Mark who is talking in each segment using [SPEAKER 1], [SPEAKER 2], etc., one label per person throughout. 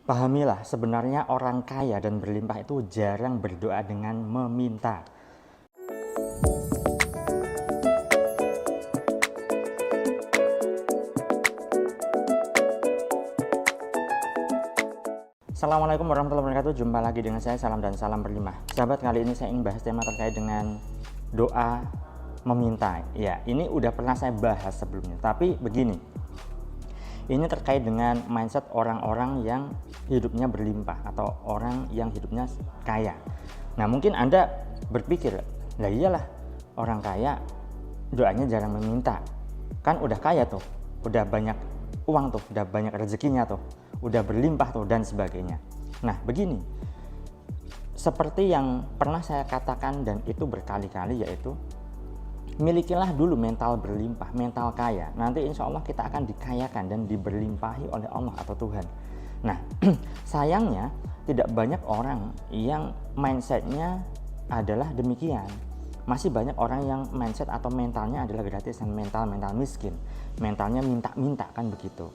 [SPEAKER 1] Pahamilah, sebenarnya orang kaya dan berlimpah itu jarang berdoa dengan meminta. Assalamualaikum warahmatullahi wabarakatuh. Jumpa lagi dengan saya, Salam dan Salam Berlimpah. Sahabat, kali ini saya ingin bahas tema terkait dengan doa meminta. Ya, ini udah pernah saya bahas sebelumnya, tapi begini. Ini terkait dengan mindset orang-orang yang hidupnya berlimpah atau orang yang hidupnya kaya. Nah, mungkin Anda berpikir, lah iyalah, orang kaya doanya jarang meminta. Kan udah kaya tuh, udah banyak uang tuh, udah banyak rezekinya tuh, udah berlimpah tuh, dan sebagainya. Nah, begini, seperti yang pernah saya katakan dan itu berkali-kali, yaitu milikilah dulu mental berlimpah, mental kaya. Nanti insya Allah kita akan dikayakan dan diberlimpahi oleh Allah atau Tuhan. Nah, sayangnya tidak banyak orang yang mindsetnya adalah demikian. Masih banyak orang yang mindset atau mentalnya adalah gratisan, mental miskin, mentalnya minta-minta, kan begitu.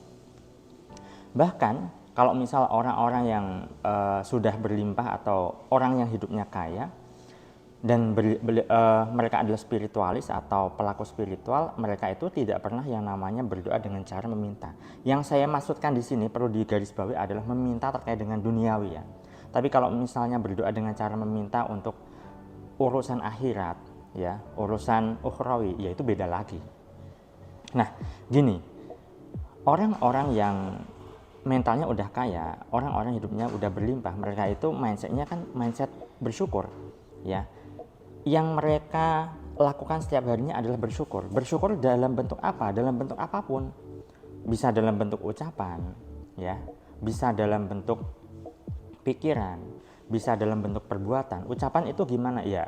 [SPEAKER 1] Bahkan kalau misal orang-orang yang sudah berlimpah atau orang yang hidupnya kaya dan mereka adalah spiritualis atau pelaku spiritual, mereka itu tidak pernah yang namanya berdoa dengan cara meminta. Yang saya maksudkan di sini perlu digarisbawahi adalah meminta terkait dengan duniawi ya. Tapi kalau misalnya berdoa dengan cara meminta untuk urusan akhirat ya, urusan ukhrawi, ya itu beda lagi. Nah, gini, orang-orang yang mentalnya udah kaya, orang-orang hidupnya udah berlimpah, mereka itu mindsetnya kan mindset bersyukur ya. Yang mereka lakukan setiap harinya adalah bersyukur. Bersyukur dalam bentuk apa? Dalam bentuk apapun. Bisa dalam bentuk ucapan ya, bisa dalam bentuk pikiran, bisa dalam bentuk perbuatan. Ucapan itu gimana ya?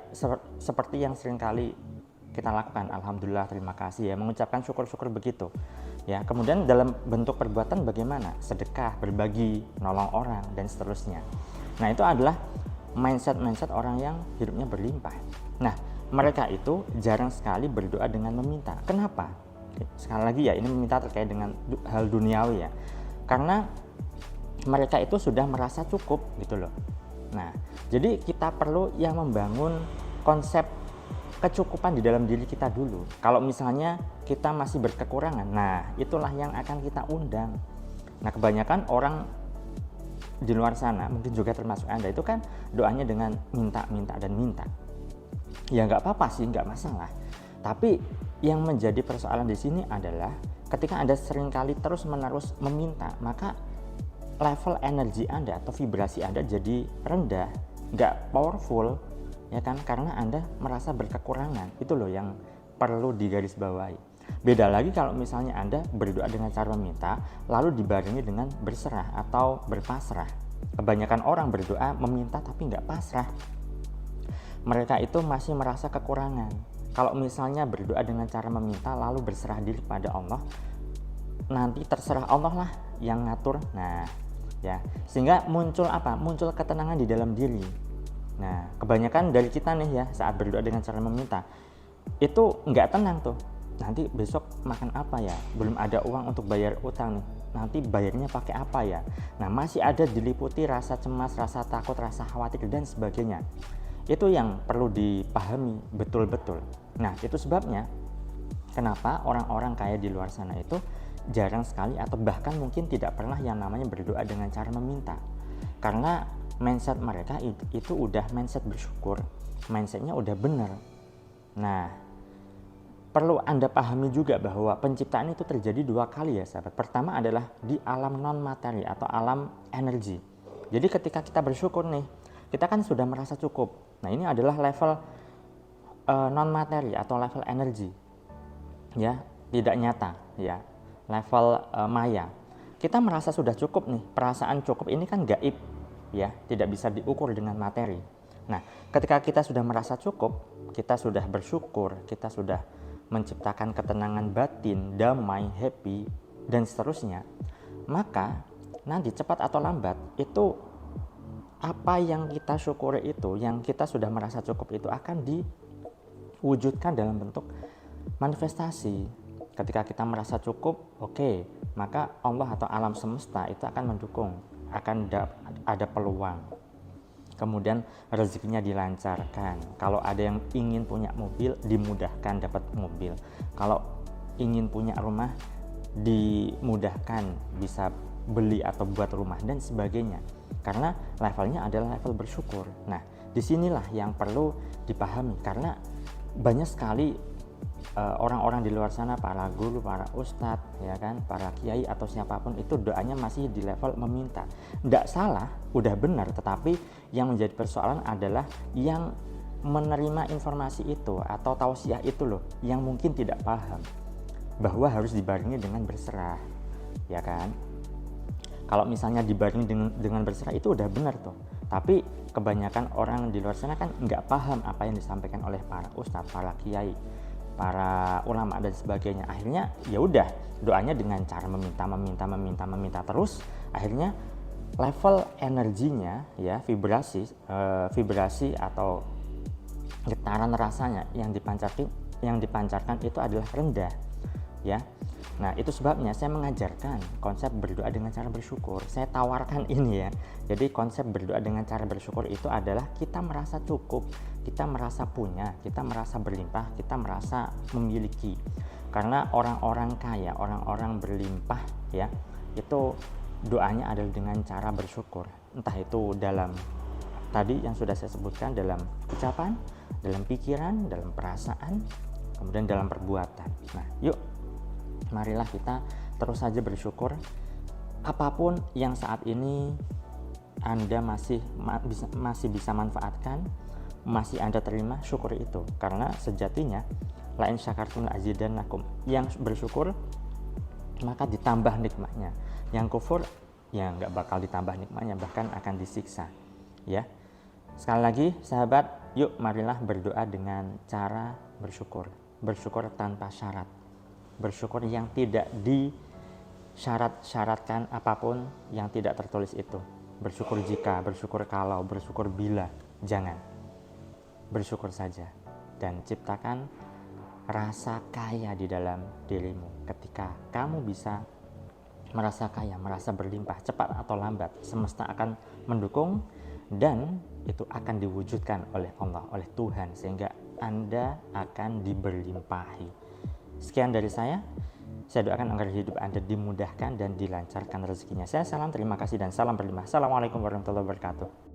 [SPEAKER 1] Seperti yang seringkali kita lakukan, alhamdulillah, terima kasih ya, mengucapkan syukur-syukur begitu ya. Kemudian dalam bentuk perbuatan bagaimana? Sedekah, berbagi, nolong orang, dan seterusnya. Nah, itu adalah mindset orang yang hidupnya berlimpah. Nah, mereka itu jarang sekali berdoa dengan meminta. Kenapa? Sekali lagi ya, ini meminta terkait dengan hal duniawi ya. Karena mereka itu sudah merasa cukup gitu loh. Nah, jadi kita perlu yang membangun konsep kecukupan di dalam diri kita dulu. Kalau misalnya kita masih berkekurangan, nah itulah yang akan kita undang. Nah, kebanyakan orang di luar sana, mungkin juga termasuk Anda, itu kan doanya dengan minta dan minta. Ya nggak apa-apa sih, nggak masalah. Tapi yang menjadi persoalan di sini adalah ketika Anda seringkali terus-menerus meminta, maka level energi Anda atau vibrasi Anda jadi rendah, nggak powerful, ya kan? Karena Anda merasa berkekurangan. Itu loh yang perlu digarisbawahi. Beda lagi kalau misalnya Anda berdoa dengan cara meminta, lalu dibarengi dengan berserah atau berpasrah. Kebanyakan orang berdoa meminta tapi nggak pasrah. Mereka itu masih merasa kekurangan. Kalau misalnya berdoa dengan cara meminta lalu berserah diri pada Allah, nanti terserah Allah lah yang ngatur. Nah, ya, sehingga muncul apa? Muncul ketenangan di dalam diri. Nah, kebanyakan dari kita nih ya, saat berdoa dengan cara meminta, itu nggak tenang tuh. Nanti besok makan apa ya? Belum ada uang untuk bayar utang nih. Nanti bayarnya pakai apa ya? Nah, masih ada diliputi rasa cemas, rasa takut, rasa khawatir, dan sebagainya. Itu yang perlu dipahami betul-betul. Nah, itu sebabnya kenapa orang-orang kaya di luar sana itu jarang sekali atau bahkan mungkin tidak pernah yang namanya berdoa dengan cara meminta. Karena mindset mereka itu udah mindset bersyukur, mindsetnya udah benar. Nah, perlu Anda pahami juga bahwa penciptaan itu terjadi dua kali ya sahabat. Pertama adalah di alam non materi atau alam energi. Jadi ketika kita bersyukur nih, kita kan sudah merasa cukup. Nah, ini adalah level non materi atau level energi ya, tidak nyata ya, level maya. Kita merasa sudah cukup nih. Perasaan cukup ini kan gaib ya, tidak bisa diukur dengan materi. Nah, ketika kita sudah merasa cukup, kita sudah bersyukur, kita sudah menciptakan ketenangan batin, damai, happy, dan seterusnya, maka nanti cepat atau lambat itu apa yang kita syukuri itu, yang kita sudah merasa cukup itu akan diwujudkan dalam bentuk manifestasi. Ketika kita merasa cukup, oke, maka Allah atau alam semesta itu akan mendukung. akan ada peluang. Kemudian rezekinya dilancarkan. Kalau ada yang ingin punya mobil, dimudahkan dapat mobil. Kalau ingin punya rumah, dimudahkan bisa beli atau buat rumah dan sebagainya. Karena levelnya adalah level bersyukur. Nah, disinilah yang perlu dipahami, karena banyak sekali orang-orang di luar sana, para guru, para ustadz, ya kan, para kiai atau siapapun itu doanya masih di level meminta. Nggak salah, udah benar, tetapi yang menjadi persoalan adalah yang menerima informasi itu atau tausiah itu loh, yang mungkin tidak paham bahwa harus dibarengi dengan berserah, ya kan. Kalau misalnya dibarengi dengan berserah itu udah benar tuh, tapi kebanyakan orang di luar sana kan nggak paham apa yang disampaikan oleh para ustadz, para kiai, para ulama dan sebagainya. Akhirnya ya udah, doanya dengan cara meminta terus, akhirnya level energinya ya, vibrasi atau getaran rasanya yang dipancarkan itu adalah rendah, ya. Nah, itu sebabnya saya mengajarkan konsep berdoa dengan cara bersyukur. Saya tawarkan ini ya. Jadi konsep berdoa dengan cara bersyukur itu adalah kita merasa cukup, kita merasa punya, kita merasa berlimpah, kita merasa memiliki. Karena orang-orang kaya, orang-orang berlimpah ya, itu doanya adalah dengan cara bersyukur. Entah itu dalam tadi yang sudah saya sebutkan, dalam ucapan, dalam pikiran, dalam perasaan, kemudian dalam perbuatan. Nah, yuk marilah kita terus saja bersyukur. Apapun yang saat ini Anda masih bisa manfaatkan, masih Anda terima, syukur itu. Karena sejatinya la in syakartum la azidannakum. Yang bersyukur maka ditambah nikmatnya. Yang kufur ya nggak bakal ditambah nikmatnya, bahkan akan disiksa. Ya. Sekali lagi sahabat, yuk marilah berdoa dengan cara bersyukur. Bersyukur tanpa syarat. Bersyukur yang tidak disyarat-syaratkan apapun yang tidak tertulis itu. Bersyukur jika, bersyukur kalau, bersyukur bila. Jangan. Bersyukur saja dan ciptakan rasa kaya di dalam dirimu. Ketika kamu bisa merasa kaya, merasa berlimpah, cepat atau lambat, semesta akan mendukung dan itu akan diwujudkan oleh Allah, oleh Tuhan, sehingga Anda akan diberlimpahi. Sekian dari saya doakan agar hidup Anda dimudahkan dan dilancarkan rezekinya. Saya salam, terima kasih dan salam berlimpah. Assalamualaikum warahmatullahi wabarakatuh.